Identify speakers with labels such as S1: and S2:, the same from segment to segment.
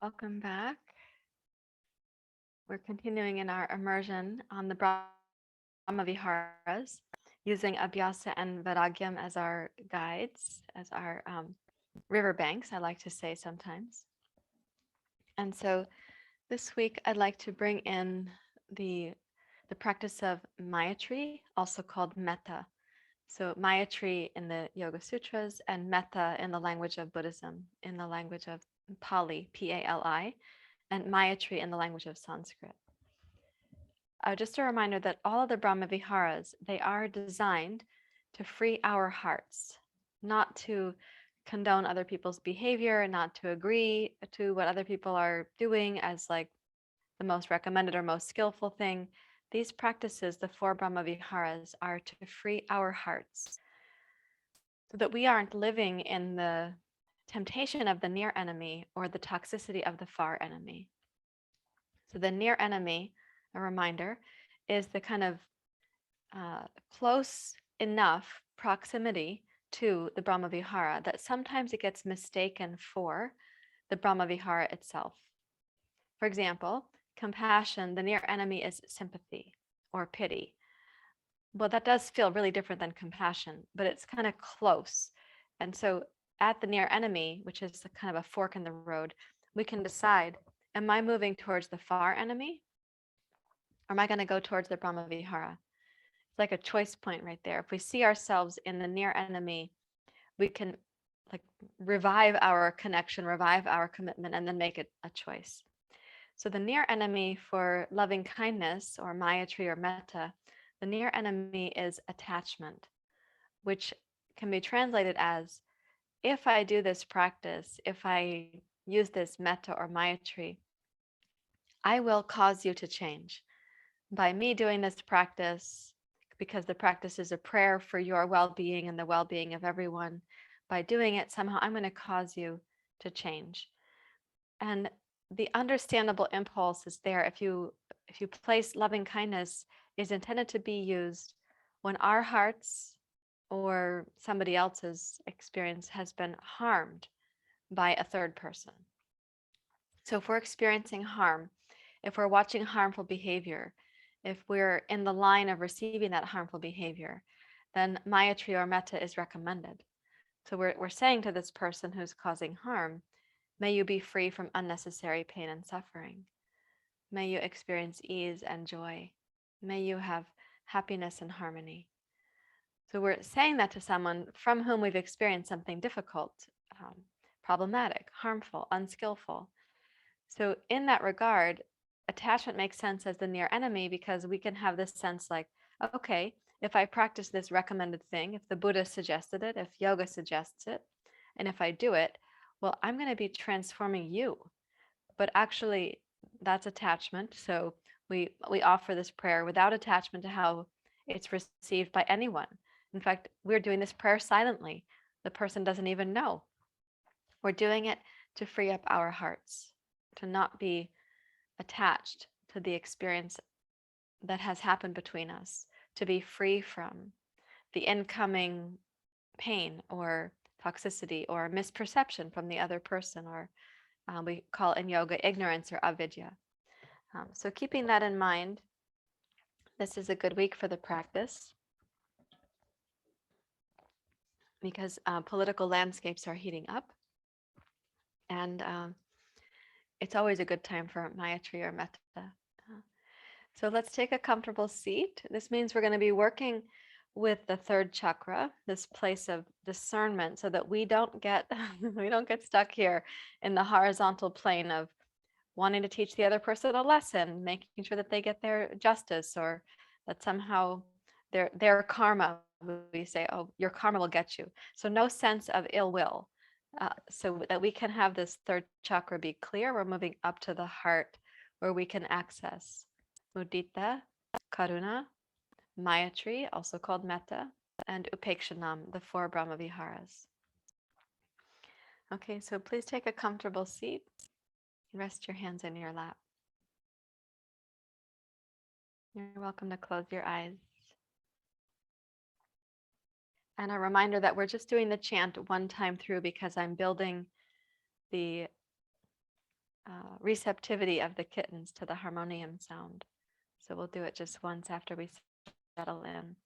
S1: Welcome back. We're continuing in our immersion on the Brahmaviharas, using Abhyasa and Vairagyam as our guides, as our riverbanks, I like to say sometimes. And so this week, I'd like to bring in the practice of Maitri, also called Metta. So Maitri in the Yoga Sutras and Metta in the language of Buddhism, in the language of Pali, P-A-L-I, and Maitri in the language of Sanskrit. Just a reminder that all of the Brahmaviharas, they are designed to free our hearts, not to condone other people's behavior, not to agree to what other people are doing as like the most recommended or most skillful thing. These practices, the four Brahmaviharas, are to free our hearts so that we aren't living in the temptation of the near enemy or the toxicity of the far enemy. So the near enemy, a reminder, is the kind of close enough proximity to the Brahmavihara that sometimes it gets mistaken for the Brahmavihara itself. For example, compassion, the near enemy is sympathy or pity. Well, that does feel really different than compassion, but it's kind of close. And so at the near enemy, which is kind of a fork in the road, we can decide, am I moving towards the far enemy? Or am I going to go towards the Brahmavihara? It's like a choice point right there. If we see ourselves in the near enemy, we can like revive our connection, revive our commitment, and then make it a choice. So the near enemy for loving kindness or Maitri or Metta, the near enemy is attachment, which can be translated as, if I do this practice, if I use this Metta or Maitri, I will cause you to change. By me doing this practice, because the practice is a prayer for your well-being and the well-being of everyone, by doing it, somehow I'm going to cause you to change. And the understandable impulse is there. If you place loving kindness is intended to be used when our hearts or somebody else's experience has been harmed by a third person. So if we're experiencing harm, if we're watching harmful behavior, if we're in the line of receiving that harmful behavior, then Maitri or Metta is recommended. So we're saying to this person who's causing harm, may you be free from unnecessary pain and suffering. May you experience ease and joy. May you have happiness and harmony. So we're saying that to someone from whom we've experienced something difficult, problematic, harmful, unskillful. So in that regard, attachment makes sense as the near enemy because we can have this sense like, okay, if I practice this recommended thing, if the Buddha suggested it, if yoga suggests it, and if I do it, well, I'm going to be transforming you. But actually, that's attachment. So we offer this prayer without attachment to how it's received by anyone. In fact, we're doing this prayer silently. The person doesn't even know. We're doing it to free up our hearts, to not be attached to the experience that has happened between us, to be free from the incoming pain or toxicity or misperception from the other person, or we call in yoga ignorance or avidya. So keeping that in mind, this is a good week for the practice because political landscapes are heating up, and it's always a good time for Maitri or Metta. So let's take a comfortable seat. This means we're going to be working with the third chakra, this place of discernment, so that we don't get stuck here in the horizontal plane of wanting to teach the other person a lesson, making sure that they get their justice, or that somehow their karma, we say, oh, your karma will get you. So no sense of ill will. So that we can have this third chakra be clear, we're moving up to the heart where we can access mudita, karuna, Maitri, also called Metta, and Upekshanam, the four Brahmaviharas. Okay, so please take a comfortable seat. Rest your hands in your lap. You're welcome to close your eyes. And a reminder that we're just doing the chant one time through because I'm building the receptivity of the kittens to the harmonium sound. So we'll do it just once after we settle in.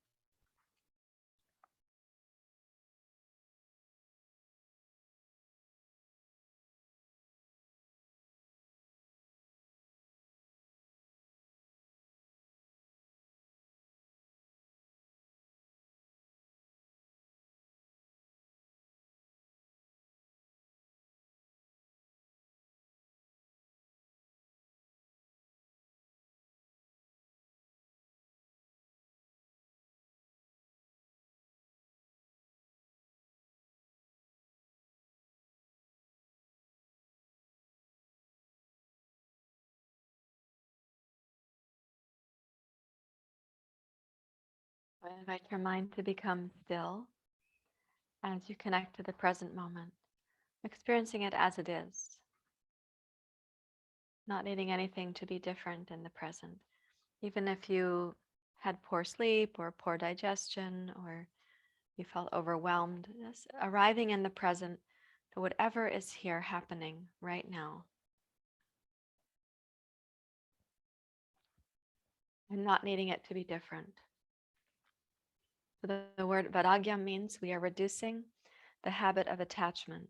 S1: I invite your mind to become still as you connect to the present moment, experiencing it as it is, not needing anything to be different in the present. Even if you had poor sleep or poor digestion or you felt overwhelmed, just arriving in the present to whatever is here happening right now and not needing it to be different. So the word vairagya means we are reducing the habit of attachment.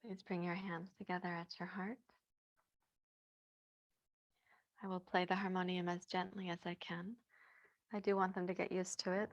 S1: Please bring your hands together at your heart. I will play the harmonium as gently as I can. I do want them to get used to it.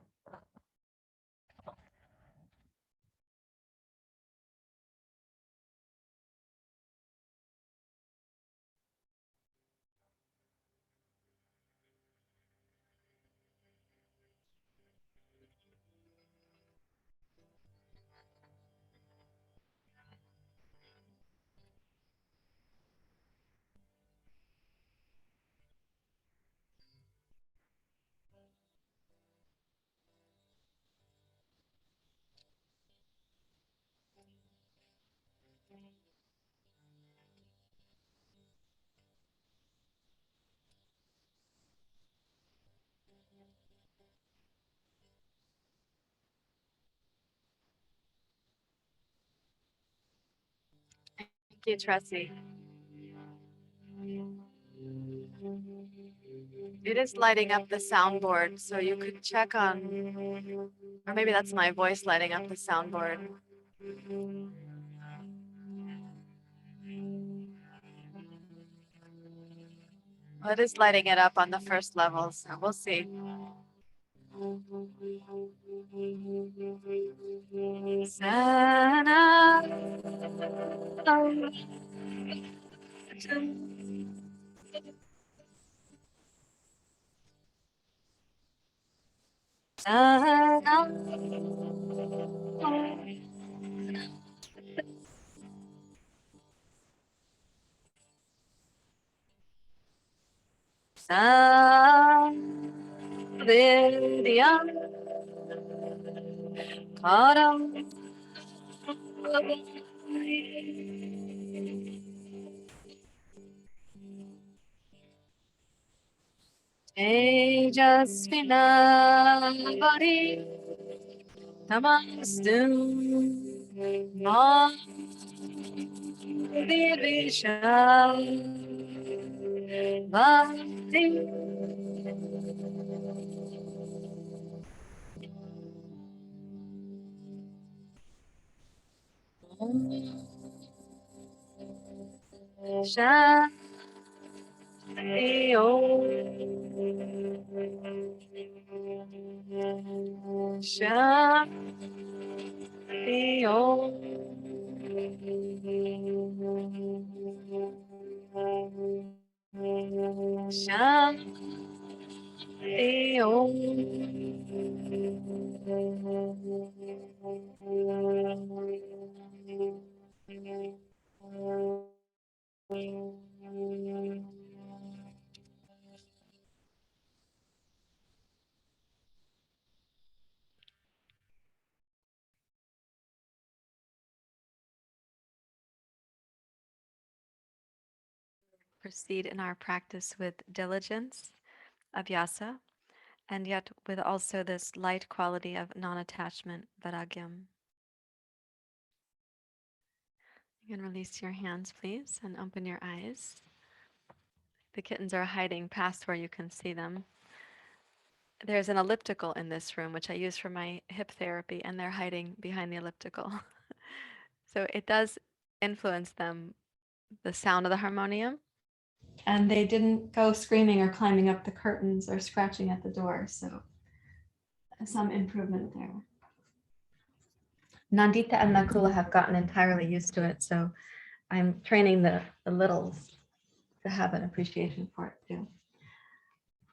S1: Thank you, Tressie. It is lighting up the soundboard, so you could check on, or maybe that's my voice lighting up the soundboard. Well, it is lighting it up on the first level, so we'll see. Sana. Sana. Savidya Karam Tejasvinavari Tamastu Divisha Bhakti Shanti Om Shanti Om Shanti Proceed in our practice with diligence, abhyasa, and yet with also this light quality of non-attachment, varagyam. You can release your hands, please, and open your eyes. The kittens are hiding past where you can see them. There's an elliptical in this room, which I use for my hip therapy, and they're hiding behind the elliptical. So it does influence them, the sound of the harmonium. And they didn't go screaming or climbing up the curtains or scratching at the door. So some improvement there. Nandita and Nakula have gotten entirely used to it. So I'm training the littles to have an appreciation for it too.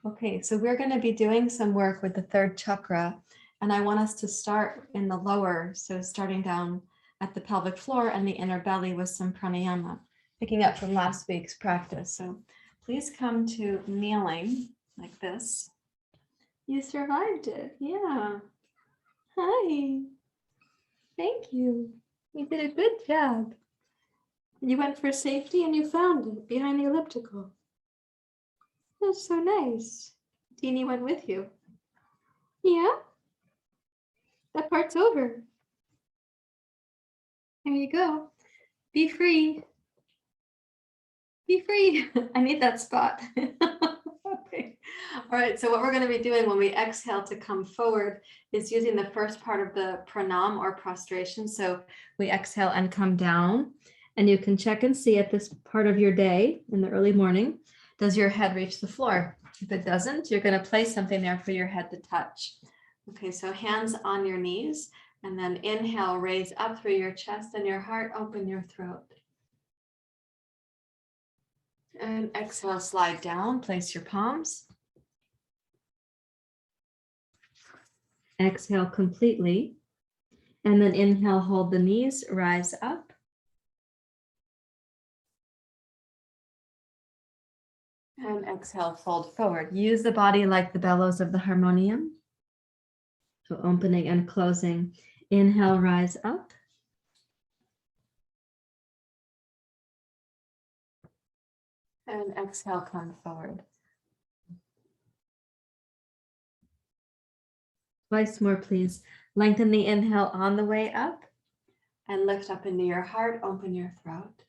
S1: Okay, so we're going to be doing some work with the third chakra. And I want us to start in the lower. So starting down at the pelvic floor and the inner belly with some pranayama, picking up from last week's practice. So please come to kneeling like this. You survived it. Yeah. Hi. Thank you. You did a good job. You went for safety and you found it behind the elliptical. That's so nice. Deanie went with you. Yeah? That part's over. There you go. Be free. Be free. I need that spot. Okay. All right. So what we're going to be doing when we exhale to come forward is using the first part of the pranam or prostration. So we exhale and come down. And you can check and see at this part of your day in the early morning, does your head reach the floor? If it doesn't, you're going to place something there for your head to touch. Okay, so hands on your knees, and then inhale, raise up through your chest and your heart, open your throat. And exhale, slide down, place your palms. Exhale completely. And then inhale, hold the knees, rise up. And exhale, fold forward. Use the body like the bellows of the harmonium. So opening and closing. Inhale, rise up. And exhale, come forward. Twice more, please. Lengthen the inhale on the way up. And lift up into your heart, open your throat.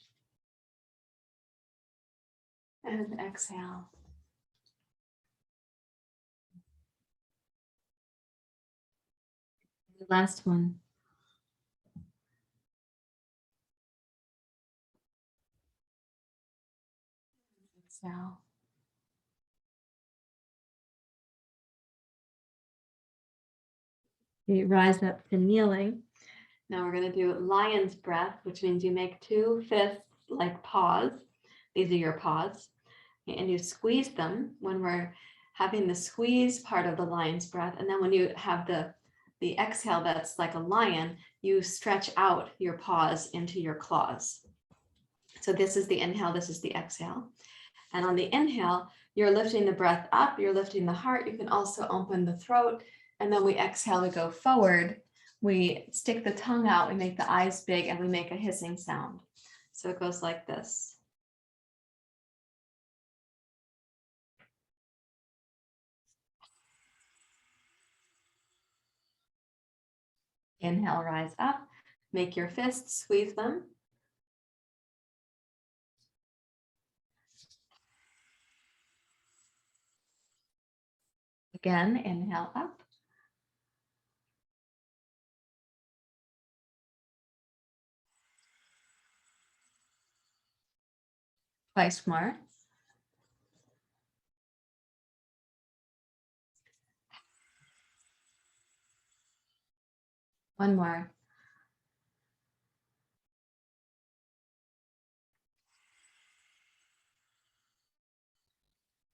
S1: And exhale. The last one. Exhale. You rise up to kneeling. Now we're going to do lion's breath, which means you make 2 fists like paws. These are your paws. And you squeeze them when we're having the squeeze part of the lion's breath. And then when you have the exhale that's like a lion, you stretch out your paws into your claws. So this is the inhale, this is the exhale. And on the inhale, you're lifting the breath up, you're lifting the heart. You can also open the throat. And then we exhale to go forward. We stick the tongue out, we make the eyes big, and we make a hissing sound. So it goes like this. Inhale, rise up, make your fists, squeeze them. Again, inhale up. Twice more. One more.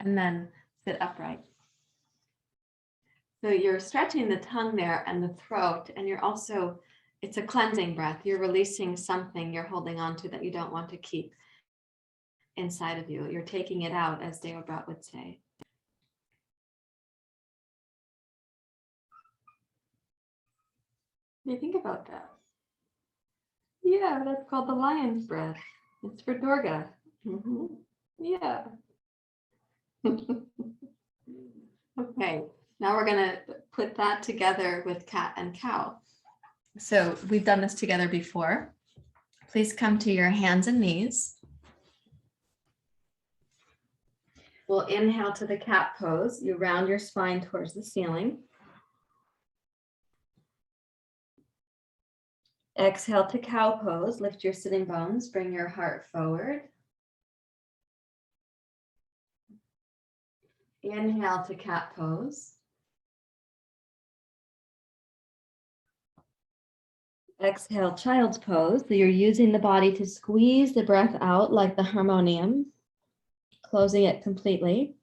S1: And then sit upright. So you're stretching the tongue there and the throat, and you're also, it's a cleansing breath. You're releasing something you're holding on to that you don't want to keep inside of you. You're taking it out, as DAYA would say. What do you think about that? Yeah, that's called the lion's breath. It's for Durga. Yeah. Okay, now we're going to put that together with cat and cow. So we've done this together before. Please come to your hands and knees. We'll inhale to the cat pose. You round your spine towards the ceiling. Exhale to cow pose. Lift your sitting bones. Bring your heart forward. Inhale to cat pose. Exhale, child's pose. So you're using the body to squeeze the breath out like the harmonium, closing it completely.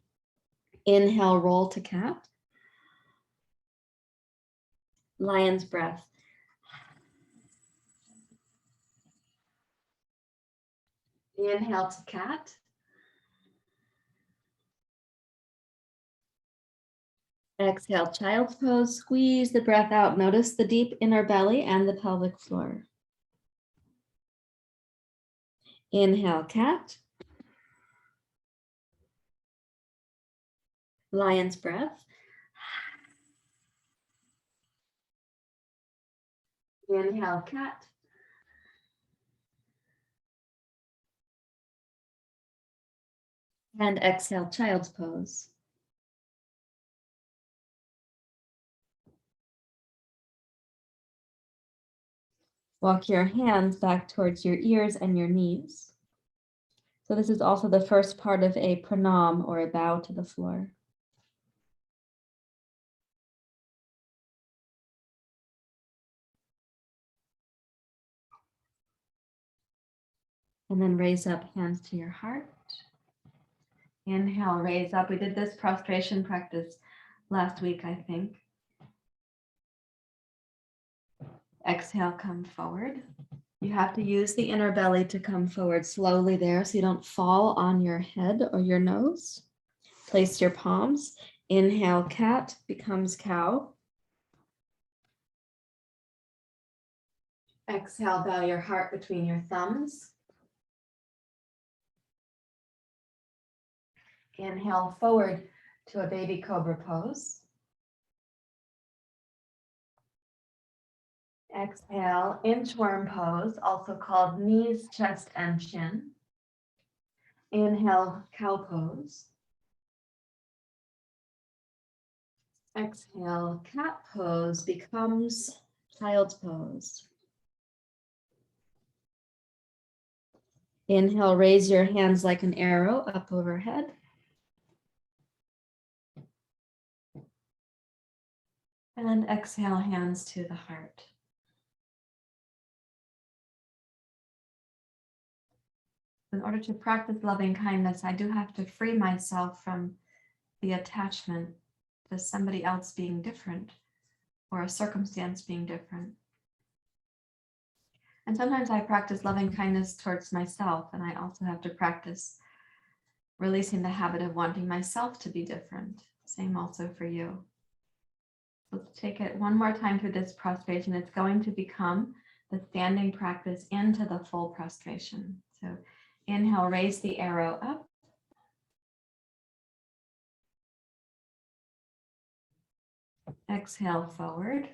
S1: Inhale, roll to cat. Lion's breath. Inhale to cat. Exhale, child's pose. Squeeze the breath out. Notice the deep inner belly and the pelvic floor. Inhale, cat. Lion's breath. Inhale, cat. And exhale, child's pose. Walk your hands back towards your ears and your knees. So this is also the first part of a pranam, or a bow to the floor. And then raise up, hands to your heart. Inhale, raise up. We did this prostration practice last week, I think. Exhale, come forward. You have to use the inner belly to come forward slowly there so you don't fall on your head or your nose. Place your palms. Inhale, cat becomes cow. Exhale, bow your heart between your thumbs. Inhale, forward to a baby cobra pose. Exhale, inchworm pose, also called knees, chest, and chin. Inhale, cow pose. Exhale, cat pose becomes child's pose. Inhale, raise your hands like an arrow up overhead. And exhale, hands to the heart. In order to practice loving kindness, I do have to free myself from the attachment to somebody else being different or a circumstance being different. And sometimes I practice loving kindness towards myself, and I also have to practice releasing the habit of wanting myself to be different. Same also for you. Let's take it one more time through this prostration. It's going to become the standing practice into the full prostration. So inhale, raise the arrow up. Exhale, forward.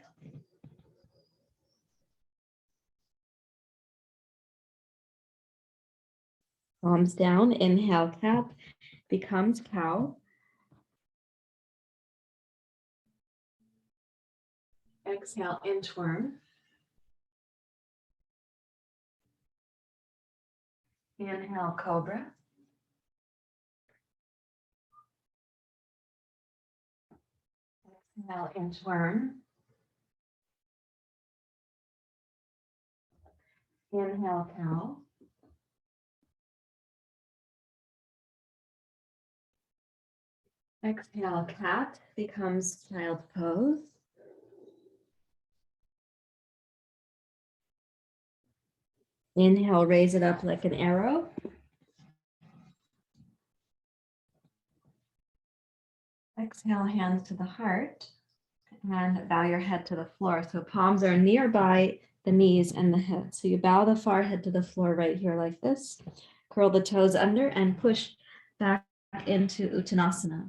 S1: Palms down. Inhale, cat becomes cow. Exhale, inchworm. Inhale, cobra. Exhale, inchworm. Inhale, cow. Exhale, cat becomes child pose. Inhale, raise it up like an arrow. Exhale, hands to the heart and bow your head to the floor. So palms are nearby the knees and the head. So you bow the forehead to the floor right here like this. Curl the toes under and push back into Uttanasana.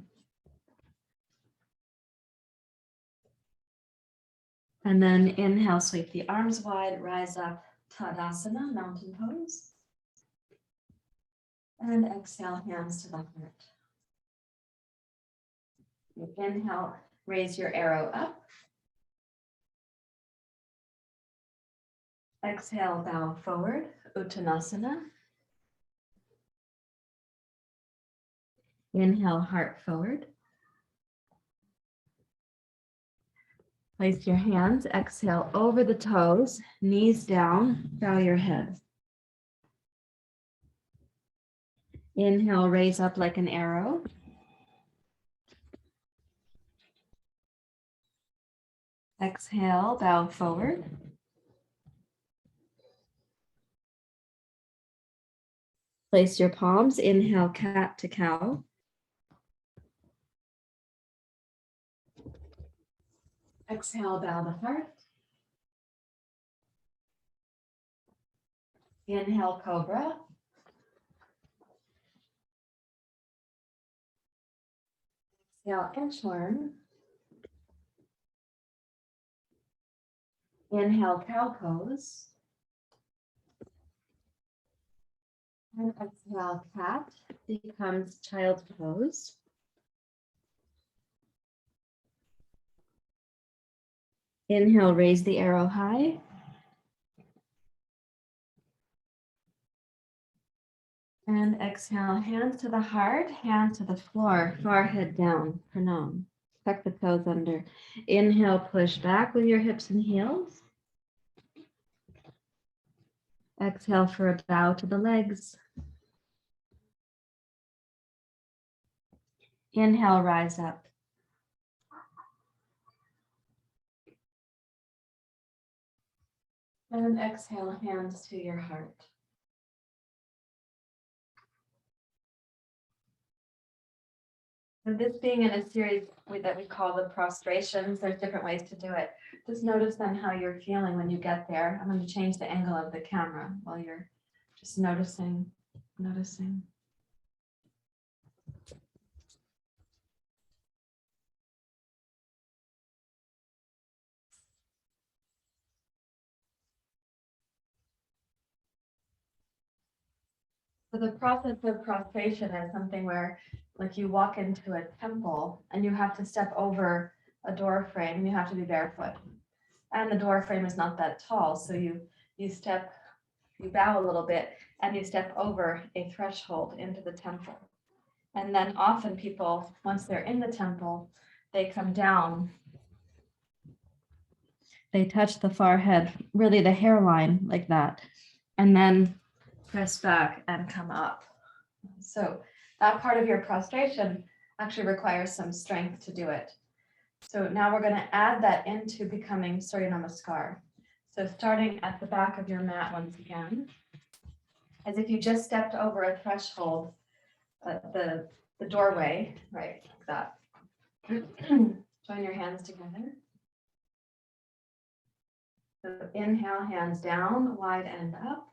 S1: And then inhale, sweep the arms wide, rise up, Tadasana, mountain pose. And exhale, hands to the heart. Inhale, raise your arrow up. Exhale, bow forward, Uttanasana. Inhale, heart forward. Place your hands, exhale over the toes, knees down, bow your head. Inhale, raise up like an arrow. Exhale, bow forward. Place your palms, inhale, cat to cow. Exhale, bow the heart. Inhale, cobra. Exhale, inchworm. Inhale, cow pose. And exhale, cat becomes child's pose. Inhale, raise the arrow high. And exhale, hands to the heart, hands to the floor, forehead down, pranam. Tuck the toes under. Inhale, push back with your hips and heels. Exhale for a bow to the legs. Inhale, rise up. And exhale, hands to your heart. And this being in a series that we call the prostrations, there's different ways to do it. Just notice then how you're feeling when you get there. I'm going to change the angle of the camera while you're just noticing. So the process of prostration is something where, like, you walk into a temple and you have to step over a door frame and you have to be barefoot. And the door frame is not that tall, so you bow a little bit and you step over a threshold into the temple. And then often people, once they're in the temple, they come down. They touch the forehead, really the hairline like that, and then press back and come up. So that part of your prostration actually requires some strength to do it. So now we're going to add that into becoming Surya Namaskar. So starting at the back of your mat once again, as if you just stepped over a threshold, the doorway, right, like that. Join your hands together. So inhale, hands down, wide and up.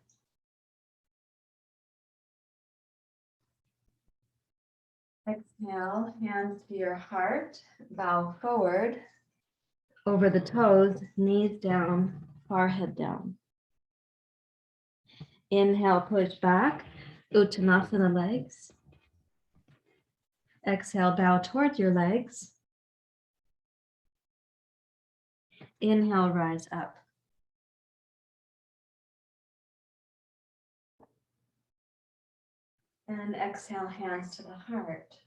S1: Exhale, hands to your heart, bow forward, over the toes, knees down, forehead down. Inhale, push back, Uttanasana legs. Exhale, bow towards your legs. Inhale, rise up. And exhale, hands to the heart.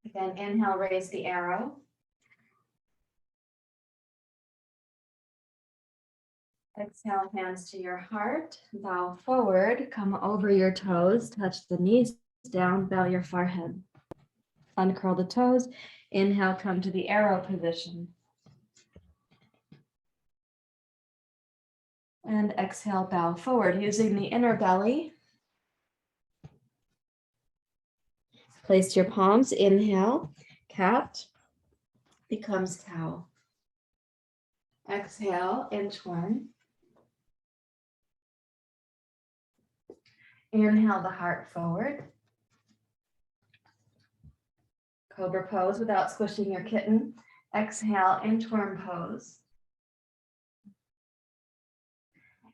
S1: Again, inhale, raise the arrow. Exhale, hands to your heart, bow forward, come over your toes, touch the knees down, bow your forehead. Uncurl the toes. Inhale, come to the arrow position. And exhale, bow forward using the inner belly. Place your palms. Inhale, cat becomes cow. Exhale, inchworm. Inhale the heart forward. Cobra pose without squishing your kitten. Exhale, inchworm pose.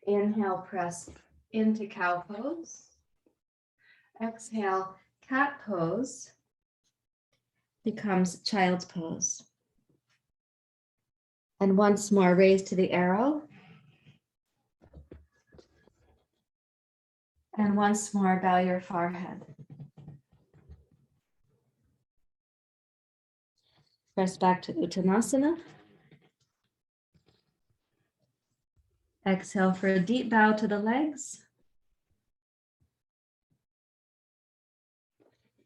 S1: Inhale, press into cow pose. Exhale, cat pose becomes child's pose. And once more, raise to the arrow. And once more, bow your forehead. Press back to Uttanasana. Exhale for a deep bow to the legs.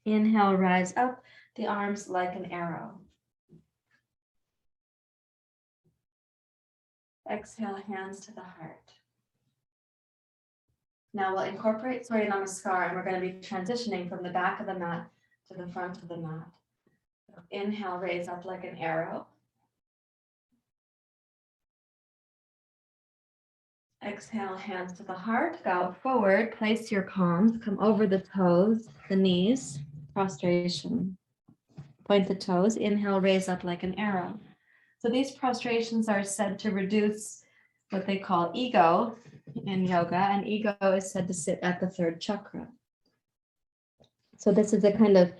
S1: Inhale, rise up, the arms like an arrow. Exhale, hands to the heart. Now we'll incorporate Surya Namaskar, and we're going to be transitioning from the back of the mat to the front of the mat. So inhale, raise up like an arrow. Exhale, hands to the heart, bow forward, place your palms, come over the toes, the knees, prostration. Point the toes, inhale, raise up like an arrow. So these prostrations are said to reduce what they call ego in yoga, and ego is said to sit at the third chakra. So this is a kind of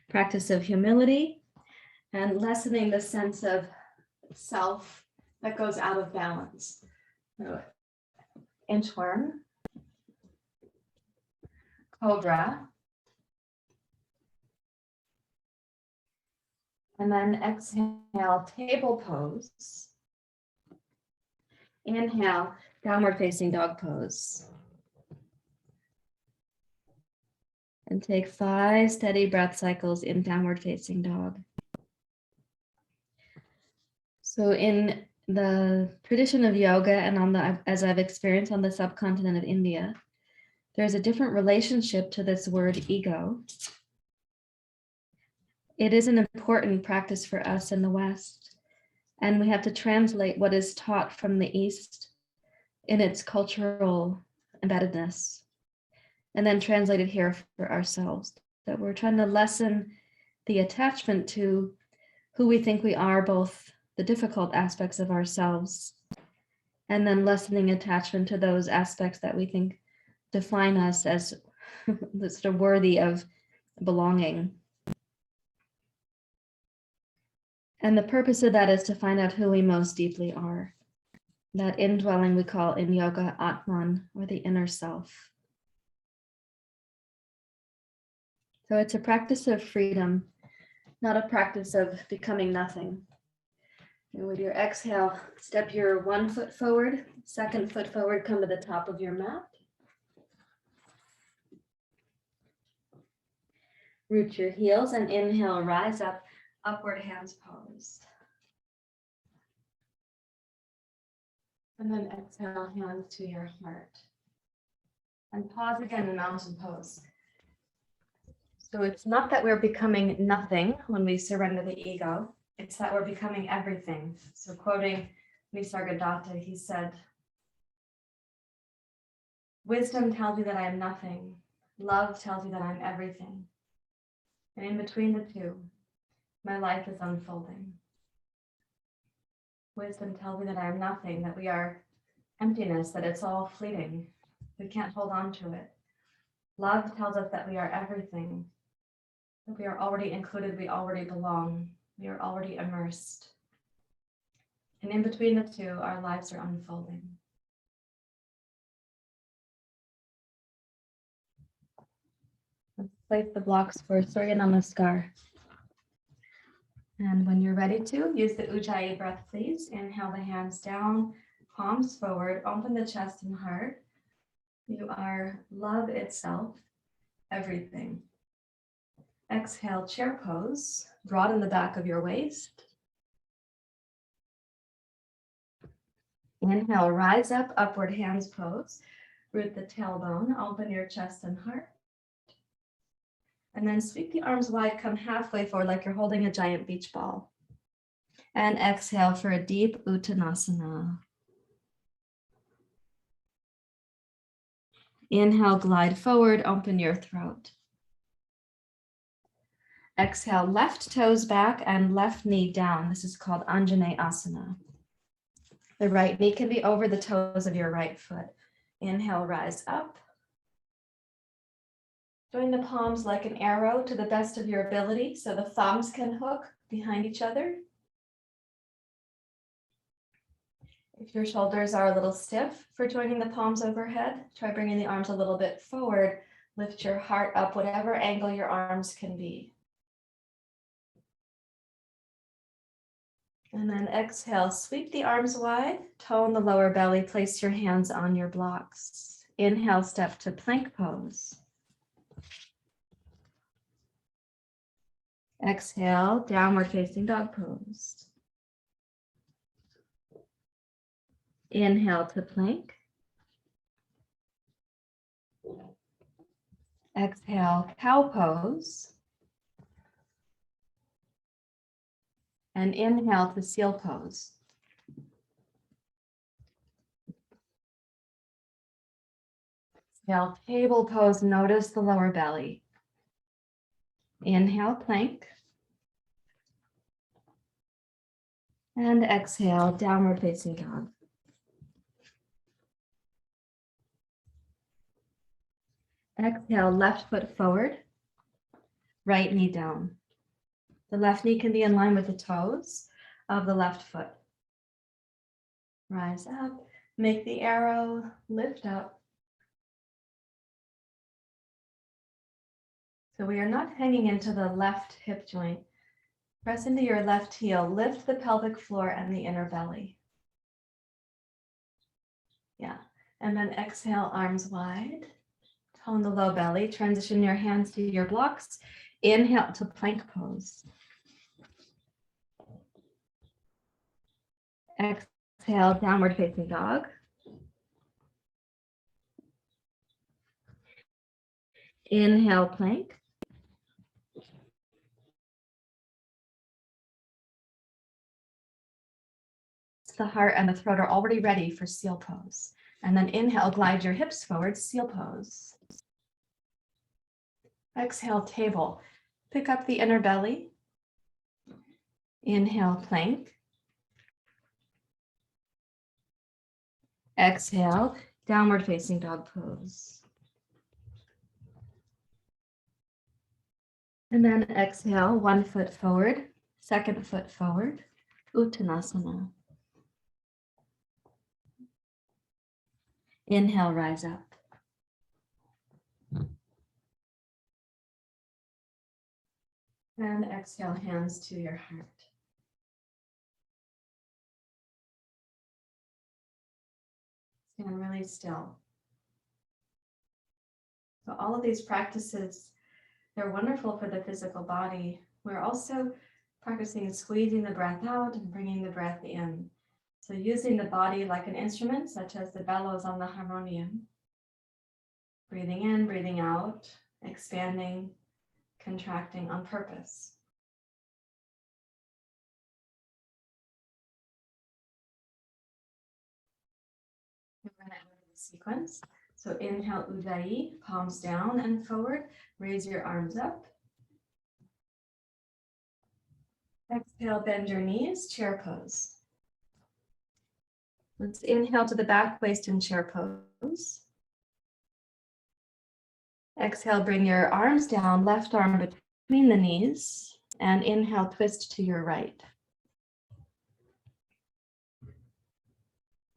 S1: practice of humility and lessening the sense of self that goes out of balance. So, inchworm, cobra, and then exhale, table pose. Inhale, downward facing dog pose. And take 5 steady breath cycles in downward facing dog. So in the tradition of yoga and as I've experienced on the subcontinent of India, there's a different relationship to this word ego. It is an important practice for us in the West, and we have to translate what is taught from the East in its cultural embeddedness, and then translate it here for ourselves. That we're trying to lessen the attachment to who we think we are, both the difficult aspects of ourselves, and then lessening attachment to those aspects that we think define us as sort of worthy of belonging. And the purpose of that is to find out who we most deeply are. That indwelling we call in yoga Atman, or the inner self. So it's a practice of freedom, not a practice of becoming nothing. And with your exhale, step your 1 foot forward, 2nd foot forward, come to the top of your mat. Root your heels and inhale, rise up, upward hands posed. And then exhale, hands to your heart. And pause again in mountain pose. So it's not that we're becoming nothing when we surrender the ego, it's that we're becoming everything. So quoting Nisargadatta, he said, "Wisdom tells you that I am nothing. Love tells you that I'm everything. And in between the two, my life is unfolding. Wisdom tells me that I am nothing, that we are emptiness, that it's all fleeting. We can't hold on to it. Love tells us that we are everything, that we are already included, we already belong, we are already immersed. And in between the two, our lives are unfolding." Let's place the blocks for Surya Namaskar. And when you're ready to, use the Ujjayi breath, please. Inhale the hands down, palms forward, open the chest and heart. You are love itself, everything. Exhale, chair pose. Broaden the back of your waist. Inhale, rise up, upward hands pose. Root the tailbone, open your chest and heart. And then sweep the arms wide, come halfway forward like you're holding a giant beach ball. And exhale for a deep Uttanasana. Inhale, glide forward, open your throat. Exhale, left toes back and left knee down. This is called Anjanae Asana. The right knee can be over the toes of your right foot. Inhale, rise up. Join the palms like an arrow to the best of your ability so the thumbs can hook behind each other. If your shoulders are a little stiff for joining the palms overhead, try bringing the arms a little bit forward. Lift your heart up, whatever angle your arms can be. And then exhale, sweep the arms wide, tone the lower belly, place your hands on your blocks. Inhale, step to plank pose. Exhale, downward facing dog pose. Inhale to plank. Exhale, cow pose. And inhale to seal pose. Exhale, table pose, notice the lower belly. Inhale, plank. And exhale, downward facing dog. Exhale, left foot forward, right knee down. The left knee can be in line with the toes of the left foot. Rise up, make the arrow, lift up. So we are not hanging into the left hip joint. Press into your left heel, lift the pelvic floor and the inner belly. Yeah, and then exhale, arms wide. Tone the low belly, transition your hands to your blocks. Inhale to plank pose. Exhale, downward facing dog. Inhale, plank. The heart and the throat are already ready for seal pose. And then inhale, glide your hips forward, seal pose. Exhale, table. Pick up the inner belly. Inhale, plank. Exhale, downward facing dog pose. And then exhale, one foot forward, second foot forward, Uttanasana. Inhale, rise up. And exhale, hands to your heart. Stand really still. So all of these practices, they're wonderful for the physical body. We're also practicing squeezing the breath out and bringing the breath in. So using the body like an instrument, such as the bellows on the harmonium. Breathing in, breathing out, expanding, contracting on purpose. We're going to enter the sequence. So inhale, Ujjayi, palms down and forward. Raise your arms up. Exhale, bend your knees, chair pose. Let's inhale to the back, waist and chair pose. Exhale, bring your arms down, left arm between the knees, and inhale, twist to your right.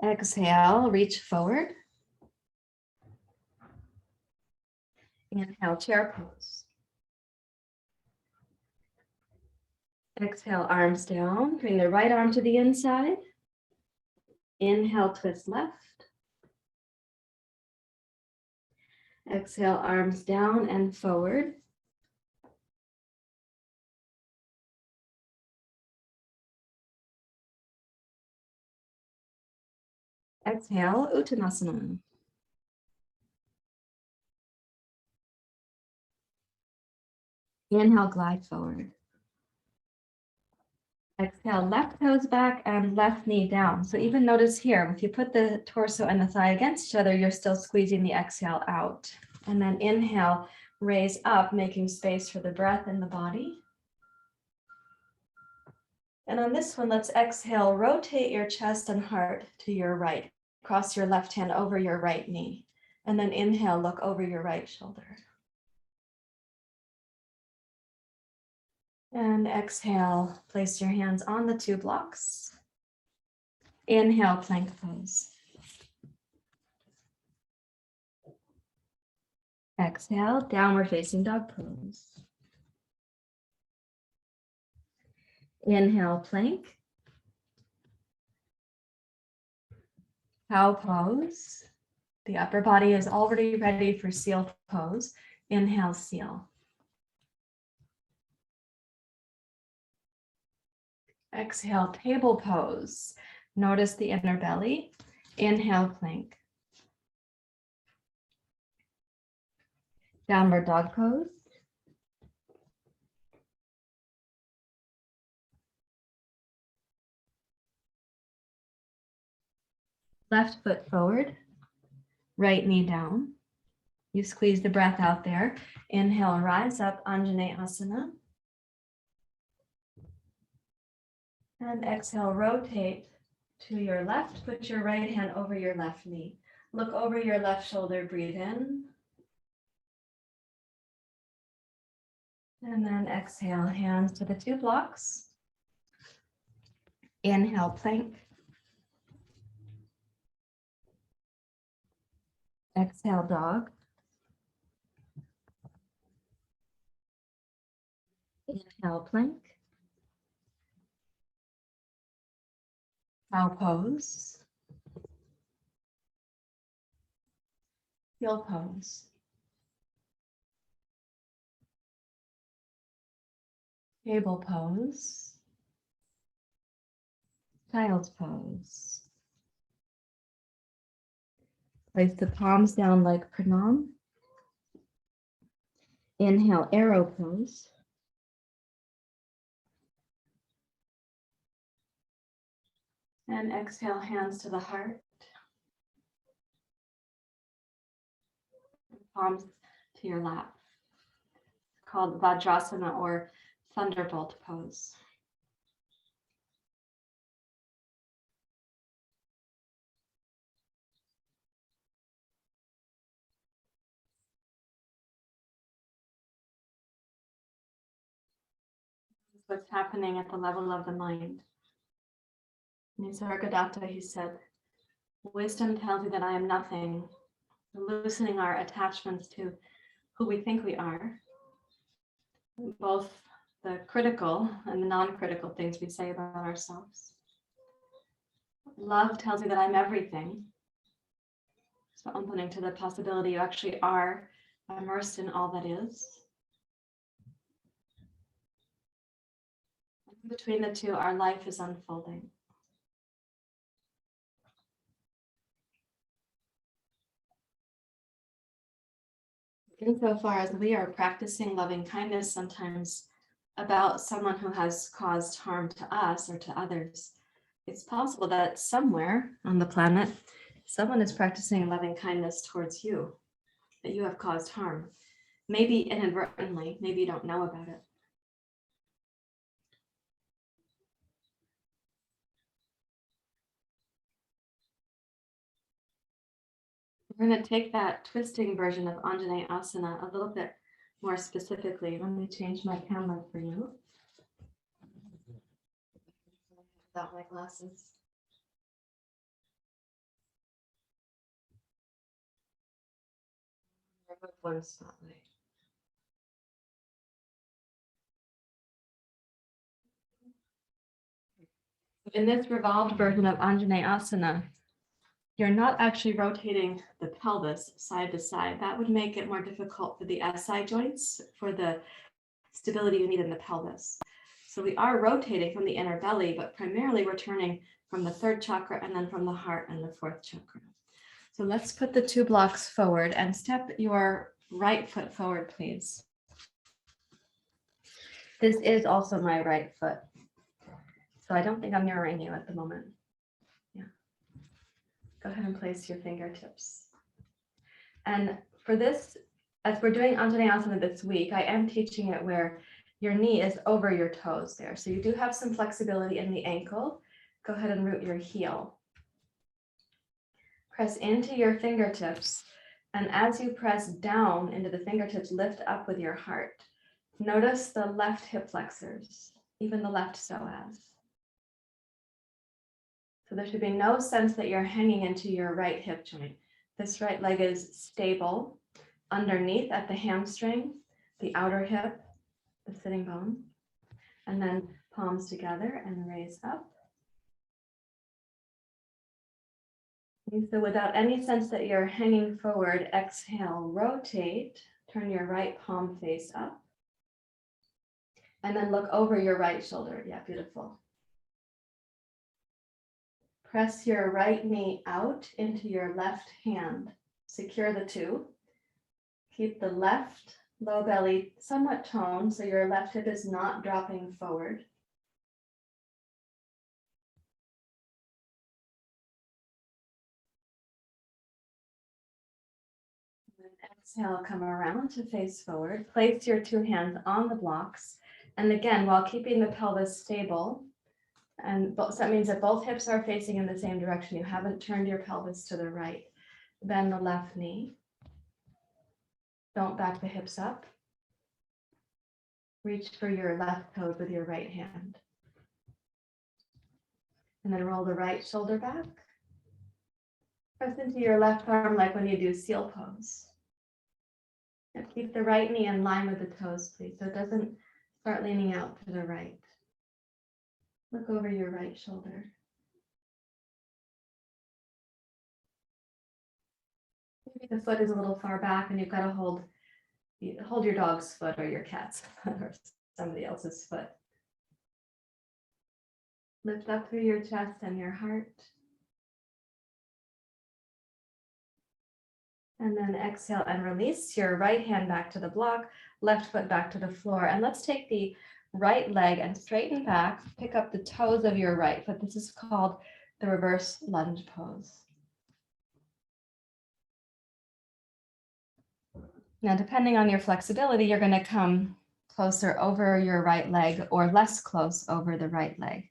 S1: Exhale, reach forward. Inhale, chair pose. Exhale, arms down. Bring the right arm to the inside. Inhale, twist left. Exhale, arms down and forward.
S2: Exhale, Uttanasana. Inhale, glide forward. Exhale, left toes back and left knee down. So even notice here, if you put the torso and the thigh against each other, you're still squeezing the exhale out. And then inhale, raise up, making space for the breath in the body. And on this one, let's exhale, rotate your chest and heart to your right. Cross your left hand over your right knee. And then inhale, look over your right shoulder. And exhale, place your hands on the two blocks. Inhale, plank pose. Exhale, downward facing dog pose. Inhale, plank. Cow pose. The upper body is already ready for seal pose. Inhale, seal. Exhale, table pose. Notice the inner belly. Inhale, plank. Downward dog pose. Left foot forward, right knee down. You squeeze the breath out there. Inhale, rise up, Anjanae Asana. And exhale, rotate to your left. Put your right hand over your left knee. Look over your left shoulder, breathe in. And then exhale, hands to the two blocks. Inhale, plank. Exhale, dog. Inhale, plank. Cow pose. Heel pose. Table pose. Child's pose. Place the palms down like pranam. Inhale, arrow pose. And exhale, hands to the heart. Palms to your lap. It's called Vadrasana or thunderbolt pose. This is what's happening at the level of the mind. Nisargadatta, he said, wisdom tells you that I am nothing, loosening our attachments to who we think we are, both the critical and the non-critical things we say about ourselves. Love tells you that I'm everything. So opening to the possibility you actually are immersed in all that is. Between the two, our life is unfolding. Insofar as we are practicing loving kindness sometimes about someone who has caused harm to us or to others, it's possible that somewhere on the planet, someone is practicing loving kindness towards you, that you have caused harm. Maybe inadvertently, maybe you don't know about it. We're going to take that twisting version of Anjanae Asana a little bit more specifically. Let me change my camera for you. Without my glasses. Remove one spotlight. In this revolved version of Anjanae Asana, you're not actually rotating the pelvis side to side. That would make it more difficult for the SI joints, for the stability you need in the pelvis. So we are rotating from the inner belly, but primarily we're turning from the third chakra and then from the heart and the fourth chakra. So let's put the 2 blocks forward and step your right foot forward, please. This is also my right foot. So I don't think I'm mirroring you at the moment. Yeah. Go ahead and place your fingertips. And for this, as we're doing Anjanae Asana this week, I am teaching it where your knee is over your toes there. So you do have some flexibility in the ankle. Go ahead and root your heel. Press into your fingertips. And as you press down into the fingertips, lift up with your heart. Notice the left hip flexors, even the left psoas. So there should be no sense that you're hanging into your right hip joint. This right leg is stable underneath at the hamstring, the outer hip, the sitting bone, and then palms together and raise up. And so without any sense that you're hanging forward, exhale, rotate, turn your right palm face up, and then look over your right shoulder. Yeah, beautiful. Press your right knee out into your left hand. Secure the 2. Keep the left low belly somewhat toned so your left hip is not dropping forward. And exhale, come around to face forward. Place your 2 hands on the blocks. And again, while keeping the pelvis stable, and so that means that both hips are facing in the same direction. You haven't turned your pelvis to the right. Bend the left knee. Don't back the hips up. Reach for your left toes with your right hand. And then roll the right shoulder back. Press into your left arm like when you do seal pose. And keep the right knee in line with the toes, please, so it doesn't start leaning out to the right. Look over your right shoulder. Maybe the foot is a little far back and you've got to hold your dog's foot or your cat's or somebody else's foot. Lift up through your chest and your heart. And then exhale and release your right hand back to the block, left foot back to the floor. And let's take the right leg and straighten back, pick up the toes of your right foot. This is called the reverse lunge pose. Now, depending on your flexibility, you're going to come closer over your right leg or less close over the right leg.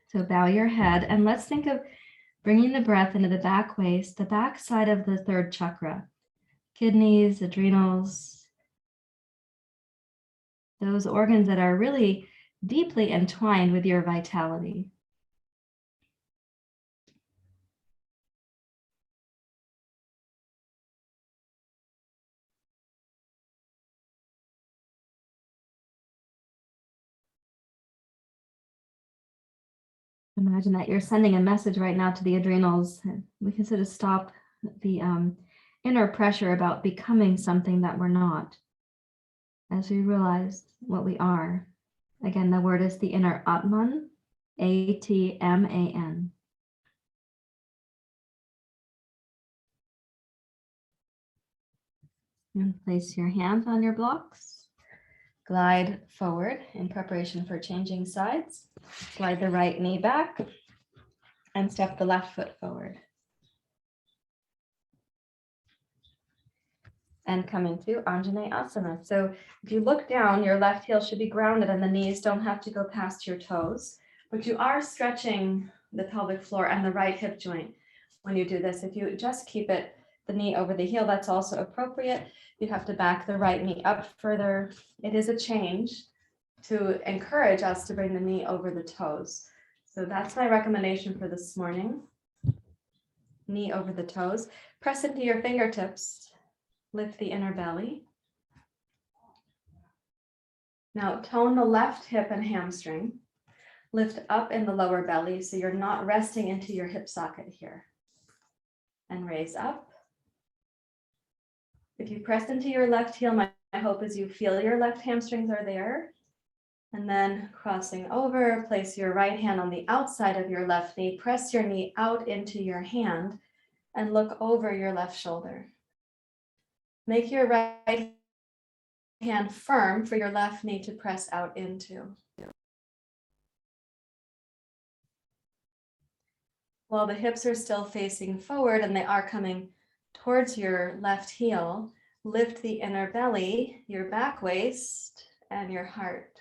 S2: So bow your head and let's think of bringing the breath into the back waist, the back side of the third chakra, kidneys, adrenals, those organs that are really deeply entwined with your vitality. Imagine that you're sending a message right now to the adrenals. We can sort of stop the inner pressure about becoming something that we're not, as we realize what we are. Again, the word is the inner Atman, A-T-M-A-N. And place your hands on your blocks. Glide forward in preparation for changing sides. Slide the right knee back and step the left foot forward. And come into Anjanae Asana. So if you look down, your left heel should be grounded and the knees don't have to go past your toes, but you are stretching the pelvic floor and the right hip joint when you do this. If you just keep it, the knee over the heel, that's also appropriate. You have to back the right knee up further. It is a change to encourage us to bring the knee over the toes. So that's my recommendation for this morning. Knee over the toes. Press into your fingertips. Lift the inner belly. Now tone the left hip and hamstring. Lift up in the lower belly so you're not resting into your hip socket here. And raise up. If you press into your left heel, my hope is you feel your left hamstrings are there. And then crossing over, place your right hand on the outside of your left knee, press your knee out into your hand and look over your left shoulder. Make your right hand firm for your left knee to press out into. While the hips are still facing forward and they are coming towards your left heel, lift the inner belly, your back waist, and your heart.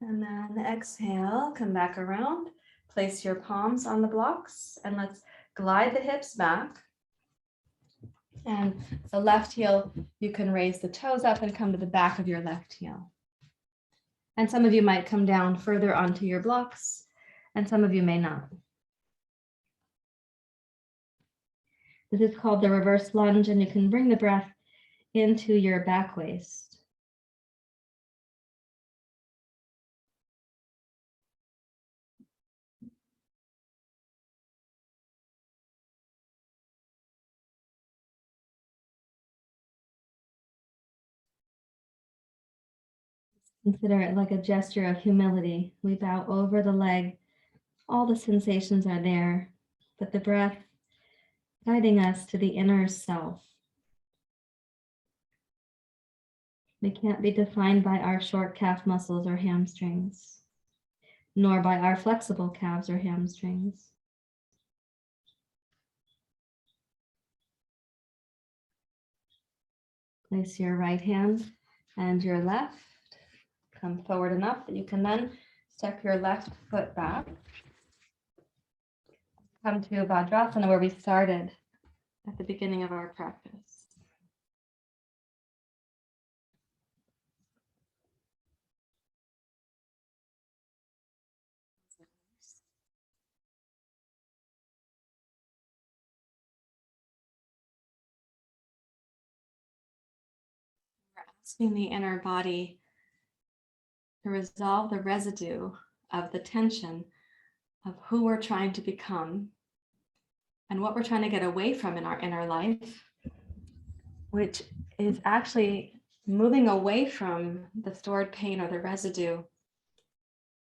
S2: And then exhale, come back around, place your palms on the blocks, and let's glide the hips back. And the left heel, you can raise the toes up and come to the back of your left heel. And some of you might come down further onto your blocks, and some of you may not. This is called the reverse lunge, and you can bring the breath into your back waist. Consider it like a gesture of humility. We bow over the leg. All the sensations are there, but the breath guiding us to the inner self. We can't be defined by our short calf muscles or hamstrings, nor by our flexible calves or hamstrings. Place your right hand and your left. Come forward enough that you can then step your left foot back. Come to Vadrasana, where we started at the beginning of our practice. We're asking the inner body to resolve the residue of the tension of who we're trying to become and what we're trying to get away from in our inner life, which is actually moving away from the stored pain or the residue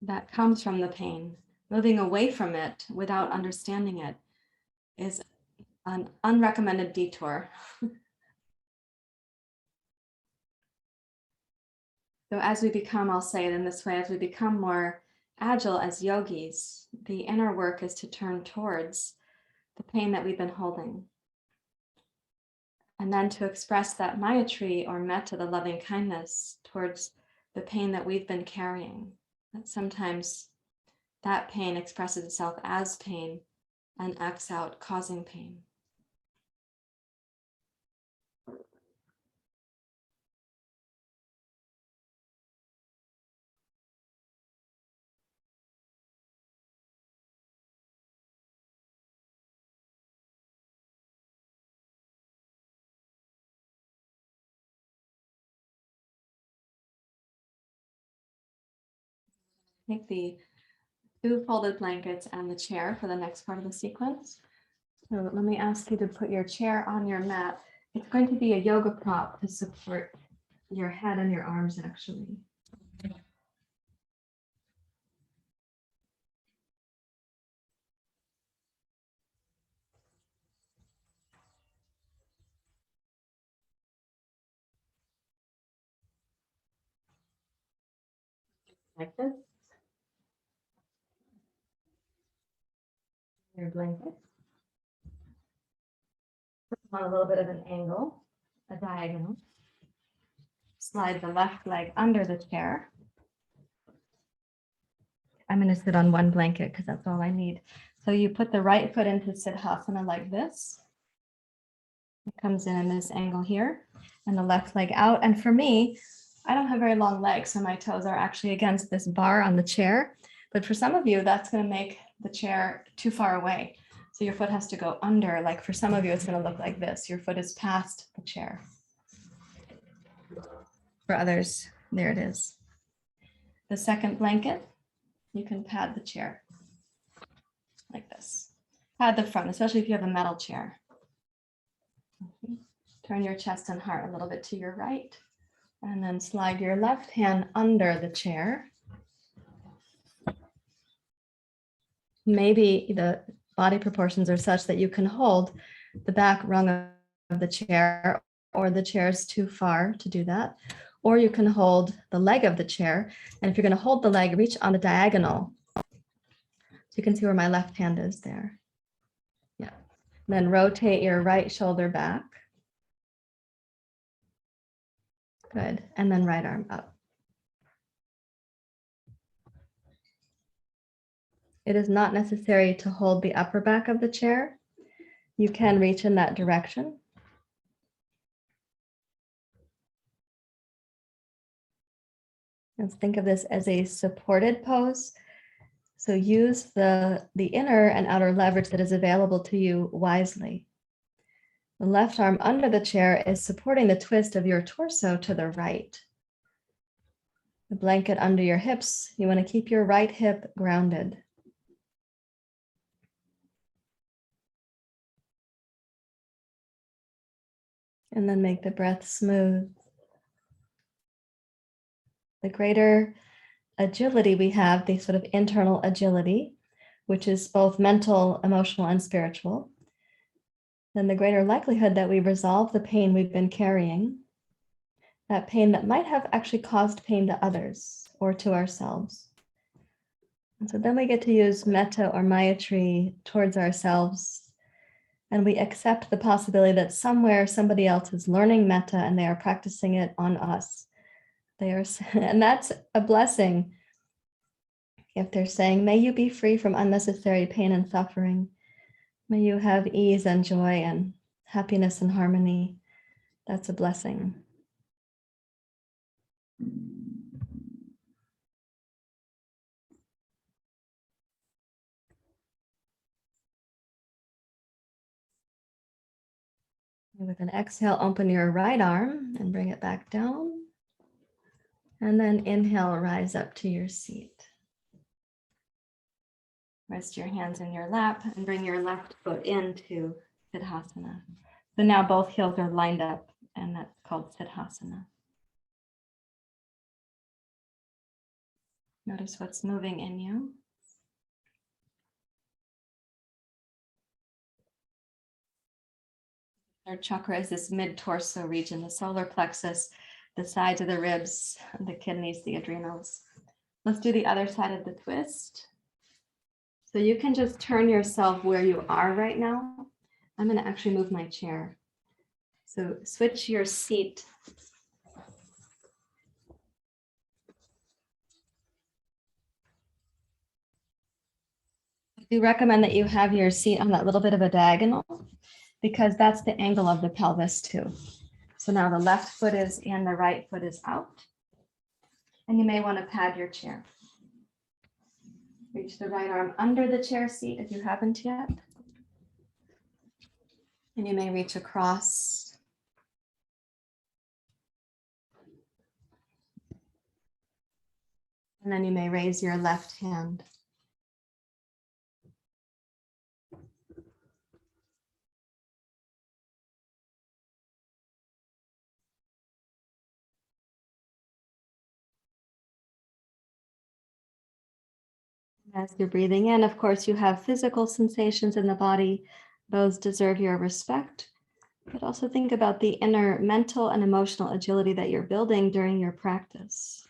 S2: that comes from the pain. Moving away from it without understanding it is an unrecommended detour. So as we become, I'll say it in this way, as we become more agile as yogis, the inner work is to turn towards the pain that we've been holding. And then to express that Maitri or Metta, the loving kindness towards the pain that we've been carrying. That sometimes that pain expresses itself as pain and acts out causing pain. Take the 2 folded blankets and the chair for the next part of the sequence. So let me ask you to put your chair on your mat. It's going to be a yoga prop to support your head and your arms, actually. Like this. Your blanket. On a little bit of an angle, a diagonal. Slide the left leg under the chair. I'm going to sit on one blanket because that's all I need. So you put the right foot into sirsasana like this. It comes in this angle here, and the left leg out. And for me, I don't have very long legs, so my toes are actually against this bar on the chair. But for some of you, that's going to make the chair too far away. So your foot has to go under. Like for some of you, it's going to look like this. Your foot is past the chair. For others, there it is. The second blanket, you can pad the chair like this. Pad the front, especially if you have a metal chair. Turn your chest and heart a little bit to your right, and then slide your left hand under the chair. Maybe the body proportions are such that you can hold the back rung of the chair, or the chair is too far to do that. Or you can hold the leg of the chair. And if you're going to hold the leg, reach on the diagonal. So you can see where my left hand is there. Yeah. Then rotate your right shoulder back. Good. And then right arm up. It is not necessary to hold the upper back of the chair. You can reach in that direction. Let's think of this as a supported pose. So use the inner and outer leverage that is available to you wisely. The left arm under the chair is supporting the twist of your torso to the right. The blanket under your hips, you want to keep your right hip grounded. And then make the breath smooth. The greater agility we have, the sort of internal agility, which is both mental, emotional, and spiritual, then the greater likelihood that we resolve the pain we've been carrying, that pain that might have actually caused pain to others or to ourselves. And so then we get to use Metta or Maitri towards ourselves, and we accept the possibility that somewhere somebody else is learning Metta and they are practicing it on us. And that's a blessing. If they're saying, may you be free from unnecessary pain and suffering, may you have ease and joy and happiness and harmony, that's a blessing. With an exhale, open your right arm and bring it back down. And then inhale, rise up to your seat. Rest your hands in your lap and bring your left foot into sirsasana. So now both heels are lined up, and that's called sirsasana. Notice what's moving in you. Third chakra is this mid-torso region, the solar plexus, the sides of the ribs, the kidneys, the adrenals. Let's do the other side of the twist. So you can just turn yourself where you are right now. I'm going to actually move my chair. So switch your seat. I do recommend that you have your seat on that little bit of a diagonal, because that's the angle of the pelvis too. So now the left foot is in, the right foot is out. And you may want to pad your chair. Reach the right arm under the chair seat if you haven't yet. And you may reach across. And then you may raise your left hand. As you're breathing in, of course, you have physical sensations in the body. Those deserve your respect. But also think about the inner mental and emotional agility that you're building during your practice.